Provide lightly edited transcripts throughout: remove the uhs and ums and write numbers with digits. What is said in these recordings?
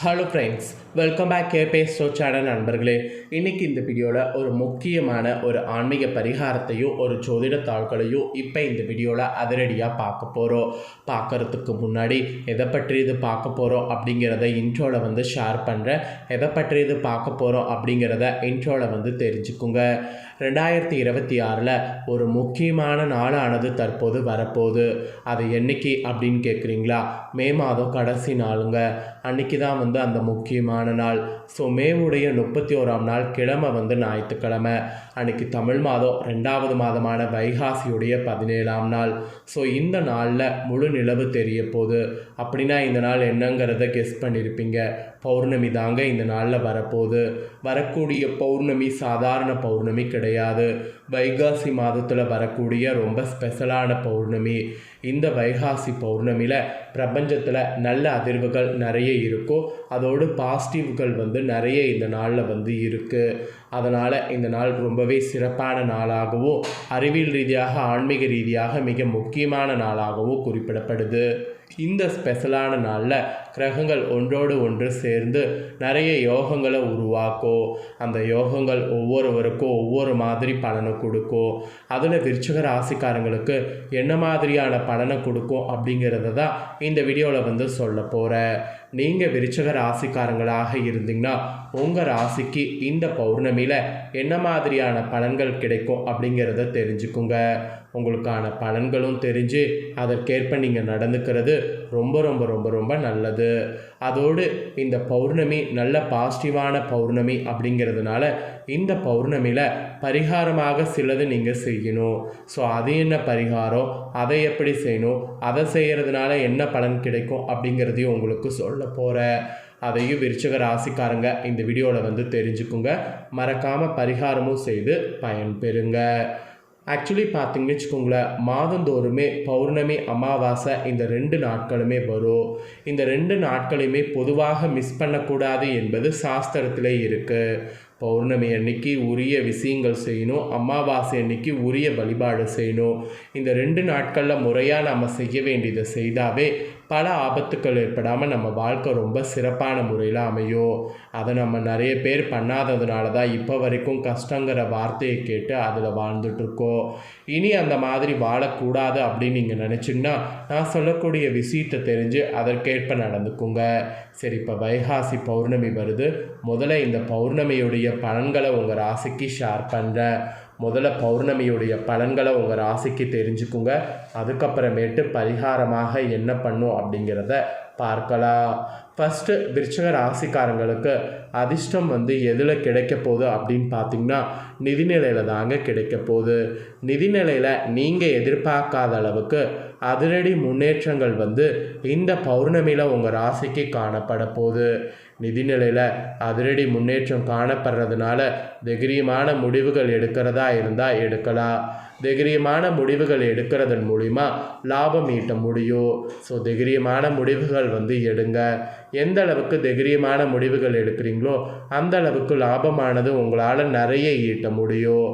Hello friends, welcome back கேபே show channel நண்பர்களே. இன்றைக்கி இந்த வீடியோவில் ஒரு முக்கியமான ஒரு ஆன்மீக பரிகாரத்தையும் ஒரு ஜோதிட தாள்களையும் இப்போ இந்த வீடியோவில் அதிரடியாக பார்க்க போகிறோம். பார்க்குறதுக்கு முன்னாடி எதை பற்றி இது பார்க்க போகிறோம் அப்படிங்கிறத இன்ட்ரோவில் ஷேர் பண்ணுறேன். எதை பற்றி இது பார்க்க போகிறோம் அப்படிங்கிறத இன்ட்ரோவில் தெரிஞ்சுக்குங்க. 2026 ஒரு முக்கியமான நாளானது தற்போது வரப்போகுது. அது என்னைக்கு அப்படின்னு கேட்குறீங்களா? மே மாதம் கடைசி நாளுங்க. அன்றைக்கி தான் அந்த முக்கியமான நாள். ஸோ மேவுடைய 31ஆம் நாள் கிழமை ஞாயிற்றுக்கிழமை. அன்றைக்கி தமிழ் மாதம் 2வது மாதமான வைகாசியுடைய 17ஆம் நாள். ஸோ இந்த நாளில் முழு நிலவு தெரிய போகுது. அப்படின்னா இந்த நாள் என்னங்கிறத கெஸ் பண்ணியிருப்பீங்க. பௌர்ணமி தாங்க இந்த நாளில் வரப்போகுது. வரக்கூடிய பௌர்ணமி சாதாரண பௌர்ணமி கிடையாது. வைகாசி மாதத்தில் வரக்கூடிய ரொம்ப ஸ்பெஷலான பௌர்ணமி. இந்த வைகாசி பௌர்ணமியில் பிரபஞ்சத்தில் நல்ல அதிர்வுகள் நிறைய இருக்கும். அதோடு பாசிட்டிவ்கள் நிறைய இந்த நாளில் இருக்குது. அதனால் இந்த நாள் ரொம்பவே சிறப்பான நாளாகவும் அறிவியல் ரீதியாக ஆன்மீக ரீதியாக மிக முக்கியமான நாளாகவும் குறிப்பிடப்படுது. இந்த ஸ்பெஷலான நாளில் கிரகங்கள் ஒன்றோடு ஒன்று சேர்ந்து நிறைய யோகங்களை உருவாக்கும். அந்த யோகங்கள் ஒவ்வொருவருக்கும் ஒவ்வொரு மாதிரி பலனை கொடுக்கும். அதில் விருச்சிக ராசிக்காரங்களுக்கு என்ன மாதிரியான பலனை கொடுக்கும் அப்படிங்கிறத தான் இந்த வீடியோவில் சொல்ல போகிறேன். நீங்கள் விருச்சிக ராசிக்காரங்களாக இருந்தீங்கன்னா உங்கள் ராசிக்கு இந்த பௌர்ணமியில் என்ன மாதிரியான பலன்கள் கிடைக்கும் அப்படிங்கிறத தெரிஞ்சுக்குங்க. உங்களுக்கான பலன்களும் தெரிஞ்சு அதற்கேற்ப நீங்கள் நடந்துக்கிறது ரொம்ப ரொம்ப ரொம்ப ரொம்ப நல்லது. அதோடு இந்த பௌர்ணமி நல்ல பாசிட்டிவான பௌர்ணமி அப்படிங்கிறதுனால இந்த பௌர்ணமியில் பரிகாரமாக சிலது நீங்கள் செய்யணும். ஸோ அது என்ன பரிகாரம், அதை எப்படி செய்யணும், அதை செய்கிறதுனால என்ன பலன் கிடைக்கும் அப்படிங்கிறதையும் உங்களுக்கு சொல்ல போகிறேன். அதையும் விருச்சிக ராசிக்காரங்க இந்த வீடியோவில் தெரிஞ்சுக்குங்க. மறக்காமல் பரிகாரமும் செய்து பயன்பெறுங்க. ஆக்சுவலி பார்த்தீங்கன்னு வச்சுக்கோங்களேன், மாதந்தோறுமே பௌர்ணமி அமாவாசை இந்த 2 நாட்களுமே வரும். இந்த 2 நாட்களையுமே பொதுவாக மிஸ் பண்ணக்கூடாது என்பது சாஸ்திரத்திலே இருக்குது. பௌர்ணமி அன்னைக்கு உரிய விஷயங்கள் செய்யணும், அமாவாசை அன்னைக்கு உரிய வழிபாடு செய்யணும். இந்த 2 நாட்களில் முறையாக நம்ம செய்ய வேண்டியதை செய்தாவே பல ஆபத்துக்கள் ஏற்படாமல் நம்ம வாழ்க்கை ரொம்ப சிறப்பான முறையில் அமையும். அதை நம்ம நிறைய பேர் பண்ணாததுனால தான் இப்போ வரைக்கும் கஷ்டங்கிற வார்த்தையை கேட்டு அதில் வாழ்ந்துட்டுருக்கோம். இனி அந்த மாதிரி வாழக்கூடாது அப்படின்னு நீங்கள் நினச்சிங்கன்னா நான் சொல்லக்கூடிய விஷயத்தை தெரிஞ்சு அதற்கேற்ப நடந்துக்குங்க. சரி, இப்போ வைகாசி பௌர்ணமி வருது. முதல்ல இந்த பௌர்ணமியுடைய பலன்களை உங்கள் ராசிக்கு ஷேர் பண்ணுறேன். முதல்ல பௌர்ணமியுடைய பலன்களை உங்கள் ராசிக்கு தெரிஞ்சுக்குங்க. அதுக்கப்புறமேட்டு பரிகாரமாக என்ன பண்ணும் அப்படிங்கிறத பார்க்கலாம். ஃபஸ்ட்டு விருச்சிக ராசிக்காரங்களுக்கு அதிர்ஷ்டம் எதில் கிடைக்க போகுது அப்படின்னு பார்த்தீங்கன்னா நிதிநிலையில் தாங்க கிடைக்க போகுது. நிதிநிலையில் நீங்கள் எதிர்பார்க்காத அளவுக்கு அதிரடி முன்னேற்றங்கள் இந்த பௌர்ணமியில் உங்கள் ராசிக்கு காணப்பட போகுது. நிதிநிலையில் அதிரடி முன்னேற்றம் காணப்படுறதுனால தைரியமான முடிவுகள் எடுக்கிறதா இருந்தால் எடுக்கலாம். தைரியமான முடிவுகள் எடுக்கிறதன் மூலிமா லாபம் ஈட்ட முடியும். ஸோ தைரியமான முடிவுகள் எடுங்க. எந்த அளவுக்கு தைரியமான முடிவுகள் எடுக்கிறீங்களோ அந்த அளவுக்கு லாபமானது உங்களால் நிறைய ஈட்ட முடியும்.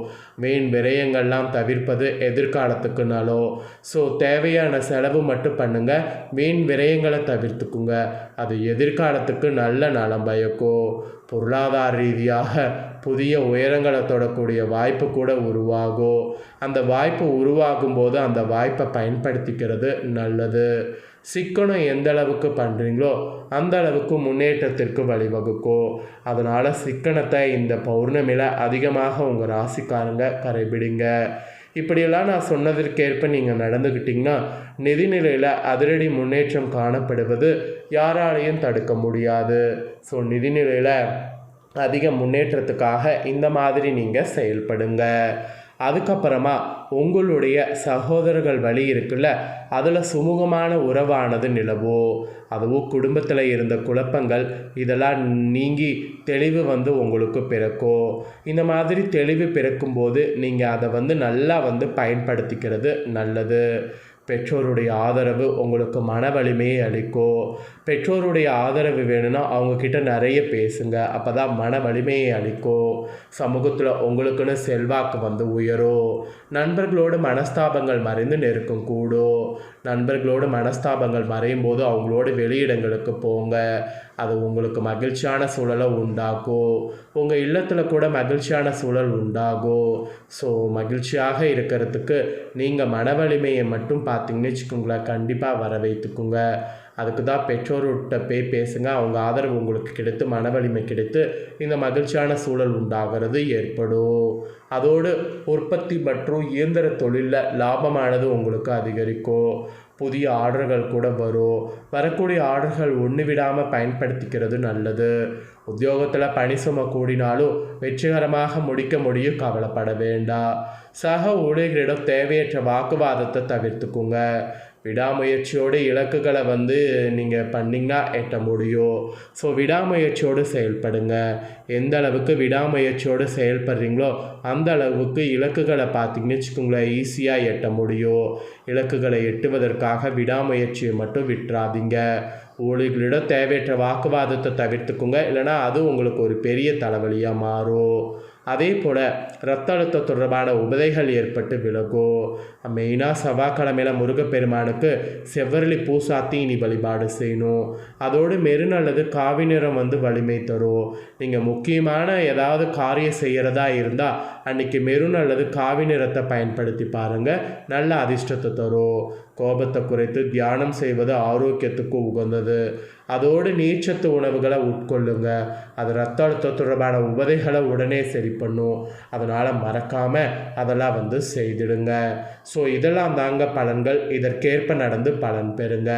வீண் விரயங்கள்லாம் தவிர்ப்பது எதிர்காலத்துக்கு நலோ. ஸோ தேவையான செலவு மட்டும் பண்ணுங்கள், வீண் விரயங்களை தவிர்த்துக்குங்க. அது எதிர்காலத்துக்கு நல்ல நலம் பயக்கும். பொருளாதார ரீதியாக புதிய உயரங்களை தொடக்கூடிய வாய்ப்பு கூட உருவாகும். அந்த வாய்ப்பு உருவாகும் போது அந்த வாய்ப்பை பயன்படுத்திக்கிறது நல்லது. சிக்கனம் எந்த அளவுக்கு பண்ணுறீங்களோ அந்த அளவுக்கு முன்னேற்றத்திற்கு வழிவகுக்கும். அதனால் சிக்கனத்தை இந்த பௌர்ணமியில் அதிகமாக உங்கள் ராசிக்காரங்க கடைபிடிங்க. இப்படியெல்லாம் நான் சொன்னதற்கேற்ப நீங்கள் நடந்துக்கிட்டிங்கன்னா நிதிநிலையில் அதிரடி முன்னேற்றம் காணப்படுவது யாராலையும் தடுக்க முடியாது. ஸோ நிதிநிலையில் அதிக முன்னேற்றத்துக்காக இந்த மாதிரி நீங்கள் செயல்படுங்க. அதுக்கப்புறமா உங்களுடைய சகோதரர்கள் வழி இருக்குல்ல, அதில் சுமூகமான உறவானது நிலவும். அதுவும் குடும்பத்தில் இருந்த குழப்பங்கள் இதெல்லாம் நீங்கி தெளிவு உங்களுக்கு பிறக்கும். இந்த மாதிரி தெளிவு பிறக்கும்போது நீங்கள் அதை நல்லா பயன்படுத்திக்கிறது நல்லது. பெற்றோருடைய ஆதரவு உங்களுக்கு மன வலிமையை அளிக்கும். பெற்றோருடைய ஆதரவு வேணும்னா அவங்கக்கிட்ட நிறைய பேசுங்க. அப்போ தான் மன வலிமையை அளிக்கும். சமூகத்தில் உங்களுக்குன்னு செல்வாக்கு உயரும். நண்பர்களோடு மனஸ்தாபங்கள் மறைந்து நெருக்கம் கூடும். நண்பர்களோடு மனஸ்தாபங்கள் மறையும் போது அவங்களோட வெளியிடங்களுக்கு போங்க. அது உங்களுக்கு மகிழ்ச்சியான சூழலை உண்டாகும். உங்கள் இல்லத்தில் கூட மகிழ்ச்சியான சூழல் உண்டாகும். ஸோ மகிழ்ச்சியாக இருக்கிறதுக்கு நீங்கள் மன வலிமையை மட்டும் பார்த்தீங்கன்னு வச்சுக்கோங்களேன், கண்டிப்பாக வர வைத்துக்குங்க. அதுக்கு தான் பெற்றோர்கிட்ட போய் பேசுங்க. அவங்க ஆதரவு உங்களுக்கு கிடைத்து மன வலிமை கிடைத்து இந்த மகிழ்ச்சியான சூழல் உண்டாகிறது ஏற்படும். அதோடு உற்பத்தி மற்றும் இயந்திர தொழிலில் லாபமானது உங்களுக்கு அதிகரிக்கும். புதிய ஆர்டர்கள் கூட வரும். வரக்கூடிய ஆர்டர்கள் ஒன்று விடாமல் பயன்படுத்திக்கிறது நல்லது. உத்தியோகத்தில் பணி சுமை கூடினாலும் வெற்றிகரமாக முடிக்க முடியும், கவலைப்பட வேண்டாம். சக ஊழியர்களிடம் தேவையற்ற வாக்குவாதத்தை தவிர்த்துக்குங்க. விடாமுயற்சியோடு இலக்குகளை நீங்கள் பண்ணிங்கன்னா எட்ட முடியும். ஸோ விடாமுயற்சியோடு செயல்படுங்க. எந்த அளவுக்கு விடாமுயற்சியோடு செயல்படுறீங்களோ அந்த அளவுக்கு இலக்குகளை பார்த்தீங்கன்னு வச்சுக்கோங்களேன், ஈஸியாக எட்ட முடியும். இலக்குகளை எட்டுவதற்காக விடாமுயற்சியை மட்டும் விட்டுறாதீங்க. ஊழியர்களிடம் தேவையற்ற வாக்குவாதத்தை தவிர்த்துக்குங்க, இல்லைனா அது உங்களுக்கு ஒரு பெரிய தலைவலியாக மாறும். அதே போல் இரத்த அழுத்தம் தொடர்பான உபதைகள் ஏற்பட்டு விலகும். மெயினாக செவ்வாய்க்கிழமையில் முருகப்பெருமானுக்கு செவ்வரளி பூசாத்தி இனி வழிபாடு செய்யணும். அதோடு மெருன் அல்லது காவி நிறம் வலிமை தரும். நீங்கள் முக்கியமான ஏதாவது காரியம் செய்கிறதா இருந்தால் அன்றைக்கி மெருன் அல்லது காவி நிறத்தை பயன்படுத்தி பாருங்கள், நல்ல அதிர்ஷ்டத்தை தரும். கோபத்தை குறைத்து தியானம் செய்வது ஆரோக்கியத்துக்கு உகந்தது. அதோடு நீர்ச்சத்து உணவுகளை உட்கொள்ளுங்க. அது இரத்த அழுத்த தொடர்பான உபதைகளை உடனே சரி பண்ணும். அதனால் மறக்காமல் அதெல்லாம் செய்திடுங்க. ஸோ இதெல்லாம் தாங்க பலன்கள். இதற்கேற்ப நடந்து பலன் பெறுங்க.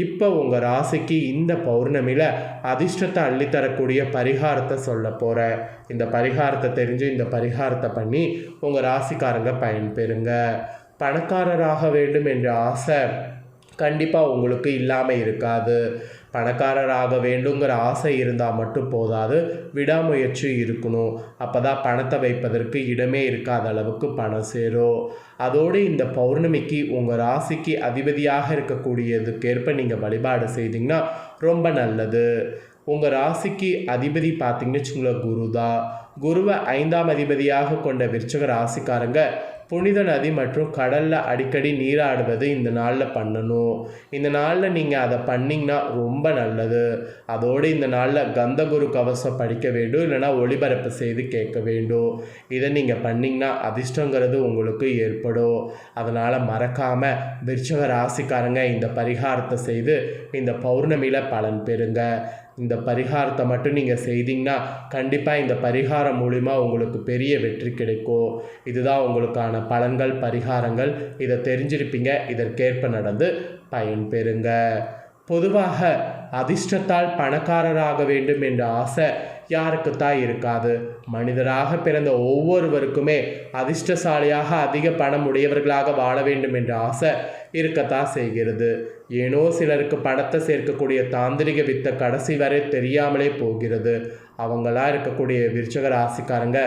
இப்போ உங்கள் ராசிக்கு இந்த பௌர்ணமியில் அதிர்ஷ்டத்தை அள்ளித்தரக்கூடிய பரிகாரத்தை சொல்ல போகிறேன். இந்த பரிகாரத்தை தெரிஞ்சு இந்த பரிகாரத்தை பண்ணி உங்கள் ராசிக்காரங்க பயன்பெறுங்க. பணக்காரராக வேண்டும் என்ற ஆசை கண்டிப்பாக உங்களுக்கு இல்லாமல் இருக்காது. பணக்காரராக வேண்டுங்கிற ஆசை இருந்தால் மட்டும் போதாது, விடாமுயற்சி இருக்கணும். அப்போ தான் பணத்தை வைப்பதற்கு இடமே இருக்காத அளவுக்கு பணம் சேரும். அதோடு இந்த பௌர்ணமிக்கு உங்கள் ராசிக்கு அதிபதியாக இருக்கக்கூடியதுக்கேற்ப நீங்கள் வழிபாடு செய்தீங்கன்னா ரொம்ப நல்லது. உங்கள் ராசிக்கு அதிபதி பார்த்தீங்கன்னு வச்சுங்களேன், குரு தான். குருவை 5ஆம் அதிபதியாக கொண்ட விருச்சிக ராசிக்காரங்க புனித நதி மற்றும் கடலில் அடிக்கடி நீராடுவது இந்த நாளில் பண்ணணும். இந்த நாளில் நீங்கள் அதை பண்ணிங்கன்னா ரொம்ப நல்லது. அதோடு இந்த நாளில் கந்தகுரு கவசம் படிக்க வேண்டும், இல்லைனா ஒளிபரப்பு செய்து கேட்க வேண்டும். இதை நீங்கள் பண்ணிங்கன்னா அதிர்ஷ்டங்கிறது உங்களுக்கு ஏற்படும். அதனால் மறக்காமல் விருச்சிக ராசிக்காரங்க இந்த பரிகாரத்தை செய்து இந்த பௌர்ணமியில் பலன் பெறுங்க. இந்த பரிகாரத்தை மட்டும் நீங்கள் செய்தீங்கன்னா கண்டிப்பாக இந்த பரிகாரம் மூலிமா உங்களுக்கு பெரிய வெற்றி கிடைக்கும். இதுதான் உங்களுக்கான பலன்கள், பரிகாரங்கள். இதை தெரிஞ்சிருப்பீங்க. இதற்கேற்ப நடந்து பயன்பெறுங்க. பொதுவாக அதிர்ஷ்டத்தால் பணக்காரராக வேண்டும் என்ற ஆசை யாருக்குத்தான் இருக்காது? மனிதராக பிறந்த ஒவ்வொருவருக்குமே அதிர்ஷ்டசாலியாக அதிக பணம் உடையவர்களாக வாழ வேண்டும் என்ற ஆசை இருக்கத்தான் செய்கிறது. ஏனோ சிலருக்கு பணத்தை சேர்க்கக்கூடிய தாந்திரிக வித்தை கடைசி வரை தெரியாமலே போகிறது. அவங்களாம் இருக்கக்கூடிய விருச்சிக ராசிக்காரங்க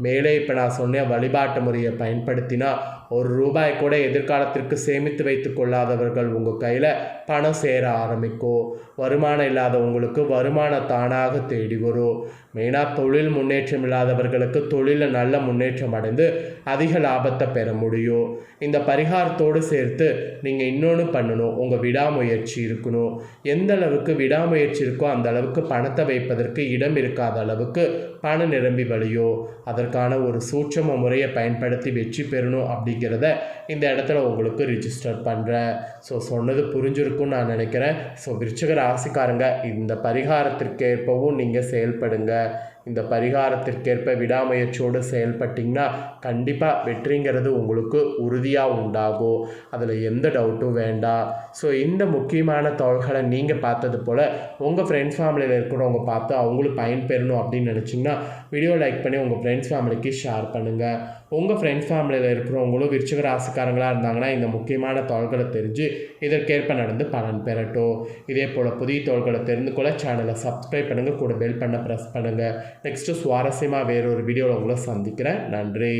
மேலே இப்போ நான் சொன்ன வழிபாட்டு முறையை பயன்படுத்தினா ₹1 கூட எதிர்காலத்திற்கு சேமித்து வைத்து கொள்ளாதவர்கள் உங்கள் கையில் பணம் சேர ஆரம்பிக்கும். வருமானம் இல்லாதவங்களுக்கு வருமானம் தானாக தேடி வரும். மெயினாக தொழில் முன்னேற்றம் இல்லாதவர்களுக்கு தொழிலில் நல்ல முன்னேற்றம் அடைந்து அதிக லாபத்தை பெற முடியும். இந்த பரிகாரத்தோடு சேர்த்து நீங்கள் இன்னொன்று பண்ணணும், உங்கள் விடாமுயற்சி இருக்கணும். எந்த அளவுக்கு விடாமுயற்சி இருக்கோ அந்த அளவுக்கு பணத்தை வைப்பதற்கு இடம் இருக்காத அளவுக்கு பணம் நிரம்பி வழியும். அதற்கான ஒரு சூட்சம முறையை பயன்படுத்தி வெற்றி பெறணும் அப்படிங்கிறத இந்த இடத்துல உங்களுக்கு ரிஜிஸ்டர் பண்ணுறேன். ஸோ சொன்னது புரிஞ்சிருக்குன்னு நான் நினைக்கிறேன். ஸோ விருச்சிக ராசிக்காரங்க இந்த பரிகாரத்திற்கேற்பவும் நீங்கள் செயல்படுங்க. இந்த பரிகாரத்திற்கேற்ப விடாமுயற்சியோடு செயல்பட்டிங்கன்னா கண்டிப்பாக வெற்றிங்கிறது உங்களுக்கு உறுதியாக உண்டாகும். அதில் எந்த டவுட்டும் வேண்டாம். ஸோ இந்த முக்கியமான தகவல்களை நீங்கள் பார்த்தது போல் உங்கள் ஃப்ரெண்ட்ஸ் ஃபேமிலியில் இருக்கிறவங்க பார்த்து அவங்களும் பயன்பெறணும் அப்படின்னு நினச்சிங்கன்னா வீடியோ லைக் பண்ணி உங்கள் ஃப்ரெண்ட்ஸ் ஃபேமிலிக்கு ஷேர் பண்ணுங்கள். உங்கள் ஃப்ரெண்ட்ஸ் ஃபேமிலியில் இருக்கிறவங்களும் விருச்சிக ராசிக்காரங்களாக இருந்தாங்கன்னா இந்த முக்கியமான தகவல்களை தெரிஞ்சு இதற்கேற்ப நடந்து பலன் பெறட்டும். இதே போல் புதிய தகவல்களை தெரிந்து கொள்ள சேனலை சப்ஸ்கிரைப் பண்ணுங்கள், கூட பெல் பண்ண ப்ரெஸ் பண்ணுங்கள். நெக்ஸ்ட்டு சுவாரஸ்யமாக வேறொரு வீடியோவில் உங்களை சந்திக்கிறேன். நன்றி.